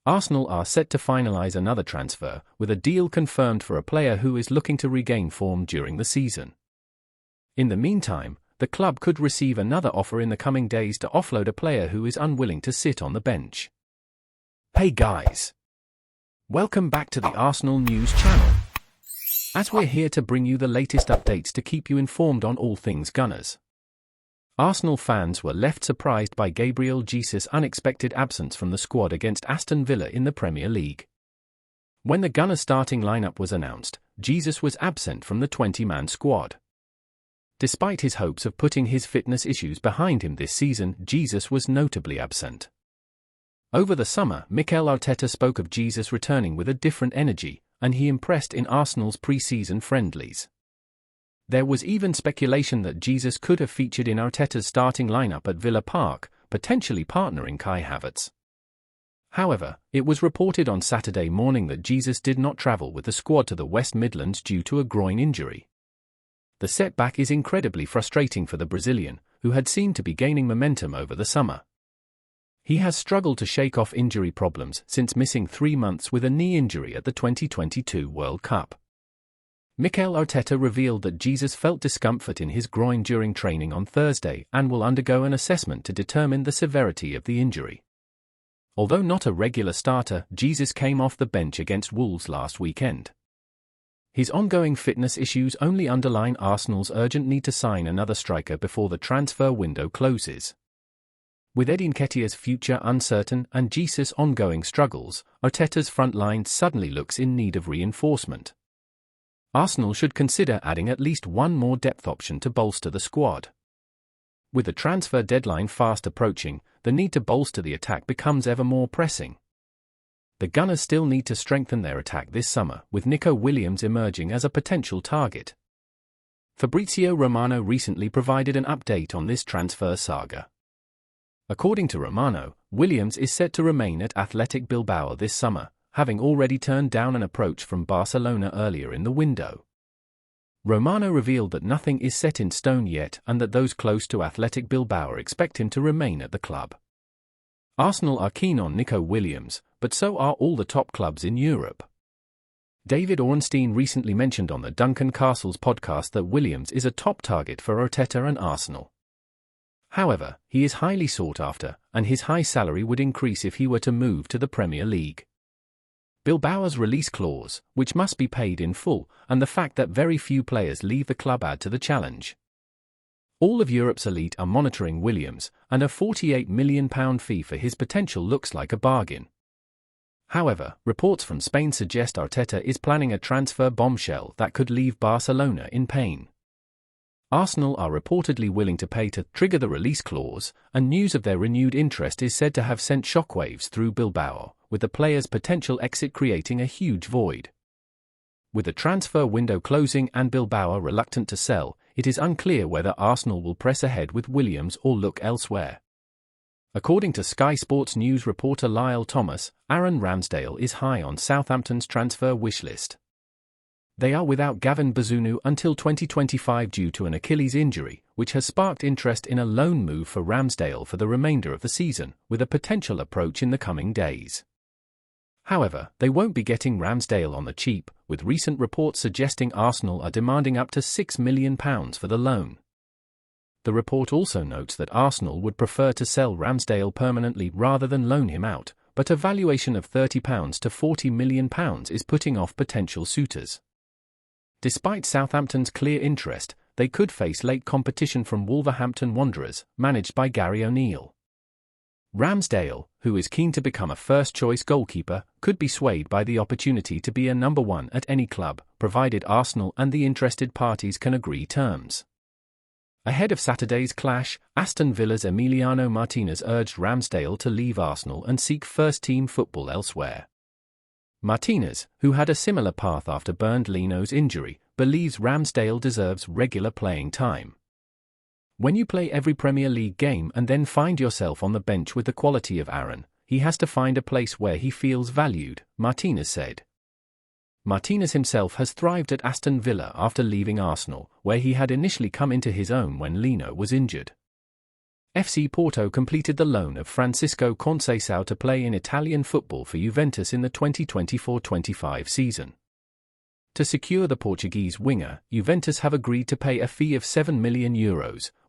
Arsenal are set to finalise another transfer, with a deal confirmed for a player who is looking to regain form during the season. In the meantime, the club could receive another offer in the coming days to offload a player who is unwilling to sit on the bench. Hey guys! Welcome back to the Arsenal News channel. As we're here to bring you the latest updates to keep you informed on all things Gunners. Arsenal fans were left surprised by Gabriel Jesus' unexpected absence from the squad against Aston Villa in the Premier League. When the Gunners' starting lineup was announced, Jesus was absent from the 20-man squad. Despite his hopes of putting his fitness issues behind him this season, Jesus was notably absent. Over the summer, Mikel Arteta spoke of Jesus returning with a different energy, and he impressed in Arsenal's pre-season friendlies. There was even speculation that Jesus could have featured in Arteta's starting lineup at Villa Park, potentially partnering Kai Havertz. However, it was reported on Saturday morning that Jesus did not travel with the squad to the West Midlands due to a groin injury. The setback is incredibly frustrating for the Brazilian, who had seemed to be gaining momentum over the summer. He has struggled to shake off injury problems since missing 3 months with a knee injury at the 2022 World Cup. Mikel Arteta revealed that Jesus felt discomfort in his groin during training on Thursday and will undergo an assessment to determine the severity of the injury. Although not a regular starter, Jesus came off the bench against Wolves last weekend. His ongoing fitness issues only underline Arsenal's urgent need to sign another striker before the transfer window closes. With Eddie Nketiah's future uncertain and Jesus' ongoing struggles, Arteta's front line suddenly looks in need of reinforcement. Arsenal should consider adding at least one more depth option to bolster the squad. With the transfer deadline fast approaching, the need to bolster the attack becomes ever more pressing. The Gunners still need to strengthen their attack this summer, with Nico Williams emerging as a potential target. Fabrizio Romano recently provided an update on this transfer saga. According to Romano, Williams is set to remain at Athletic Bilbao this summer, having already turned down an approach from Barcelona earlier in the window. Romano revealed that nothing is set in stone yet and that those close to Athletic Bilbao expect him to remain at the club. Arsenal are keen on Nico Williams, but so are all the top clubs in Europe. David Ornstein recently mentioned on the Duncan Castles podcast that Williams is a top target for Arteta and Arsenal. However, he is highly sought after, and his high salary would increase if he were to move to the Premier League. Bilbao's release clause, which must be paid in full, and the fact that very few players leave the club add to the challenge. All of Europe's elite are monitoring Williams, and a £48 million fee for his potential looks like a bargain. However, reports from Spain suggest Arteta is planning a transfer bombshell that could leave Barcelona in pain. Arsenal are reportedly willing to pay to trigger the release clause, and news of their renewed interest is said to have sent shockwaves through Bilbao, with the player's potential exit creating a huge void. With the transfer window closing and Bilbao reluctant to sell, it is unclear whether Arsenal will press ahead with Williams or look elsewhere. According to Sky Sports News reporter Lyle Thomas, Aaron Ramsdale is high on Southampton's transfer wishlist. They are without Gavin Bazunu until 2025 due to an Achilles injury, which has sparked interest in a loan move for Ramsdale for the remainder of the season, with a potential approach in the coming days. However, they won't be getting Ramsdale on the cheap, with recent reports suggesting Arsenal are demanding up to £6 million for the loan. The report also notes that Arsenal would prefer to sell Ramsdale permanently rather than loan him out, but a valuation of £30 to £40 million is putting off potential suitors. Despite Southampton's clear interest, they could face late competition from Wolverhampton Wanderers, managed by Gary O'Neill. Ramsdale, who is keen to become a first-choice goalkeeper, could be swayed by the opportunity to be a number one at any club, provided Arsenal and the interested parties can agree terms. Ahead of Saturday's clash, Aston Villa's Emiliano Martinez urged Ramsdale to leave Arsenal and seek first-team football elsewhere. Martinez, who had a similar path after Bernd Leno's injury, believes Ramsdale deserves regular playing time. When you play every Premier League game and then find yourself on the bench with the quality of Aaron, he has to find a place where he feels valued, Martinez said. Martinez himself has thrived at Aston Villa after leaving Arsenal, where he had initially come into his own when Leno was injured. FC Porto completed the loan of Francisco Conceição to play in Italian football for Juventus in the 2024-25 season. To secure the Portuguese winger, Juventus have agreed to pay a fee of €7 million,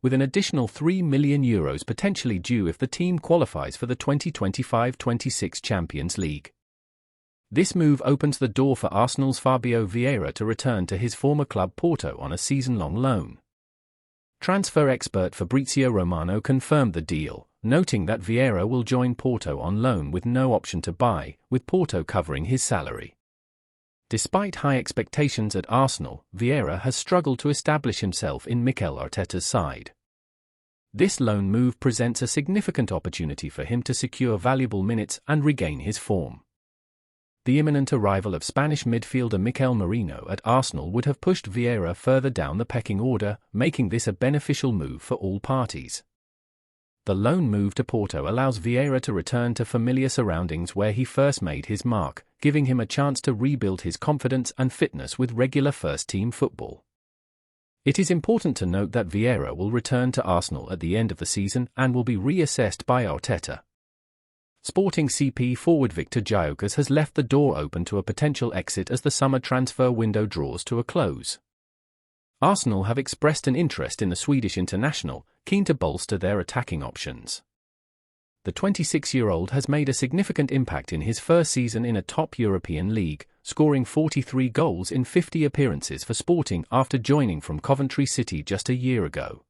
with an additional €3 million potentially due if the team qualifies for the 2025-26 Champions League. This move opens the door for Arsenal's Fabio Vieira to return to his former club Porto on a season-long loan. Transfer expert Fabrizio Romano confirmed the deal, noting that Vieira will join Porto on loan with no option to buy, with Porto covering his salary. Despite high expectations at Arsenal, Vieira has struggled to establish himself in Mikel Arteta's side. This loan move presents a significant opportunity for him to secure valuable minutes and regain his form. The imminent arrival of Spanish midfielder Mikel Merino at Arsenal would have pushed Vieira further down the pecking order, making this a beneficial move for all parties. The loan move to Porto allows Vieira to return to familiar surroundings where he first made his mark, giving him a chance to rebuild his confidence and fitness with regular first-team football. It is important to note that Vieira will return to Arsenal at the end of the season and will be reassessed by Arteta. Sporting CP forward Victor Gyökeres has left the door open to a potential exit as the summer transfer window draws to a close. Arsenal have expressed an interest in the Swedish international, keen to bolster their attacking options. The 26-year-old has made a significant impact in his first season in a top European league, scoring 43 goals in 50 appearances for Sporting after joining from Coventry City just a year ago.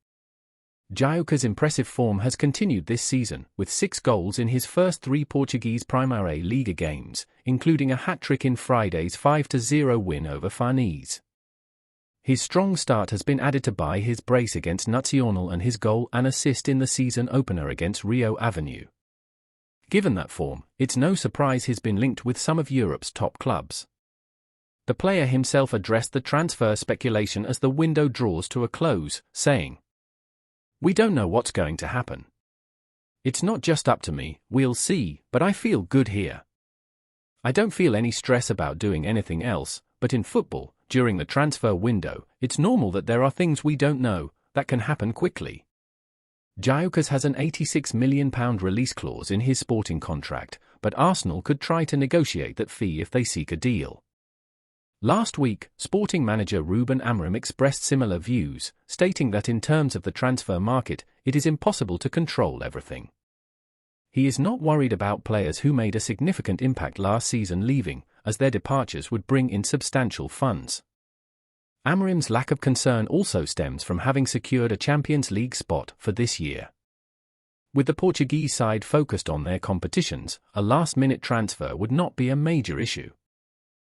Gyökeres' impressive form has continued this season, with 6 goals in his first 3 Portuguese Primeira Liga games, including a hat-trick in Friday's 5-0 win over finalise. His strong start has been added to by his brace against Nacional and his goal and assist in the season opener against Rio Avenue. Given that form, it's no surprise he's been linked with some of Europe's top clubs. The player himself addressed the transfer speculation as the window draws to a close, saying, "We don't know what's going to happen. It's not just up to me, we'll see, but I feel good here. I don't feel any stress about doing anything else, but in football, during the transfer window, it's normal that there are things we don't know, that can happen quickly." Gyökeres has an £86 million release clause in his Sporting contract, but Arsenal could try to negotiate that fee if they seek a deal. Last week, Sporting manager Ruben Amorim expressed similar views, stating that in terms of the transfer market, it is impossible to control everything. He is not worried about players who made a significant impact last season leaving, as their departures would bring in substantial funds. Amorim's lack of concern also stems from having secured a Champions League spot for this year. With the Portuguese side focused on their competitions, a last-minute transfer would not be a major issue.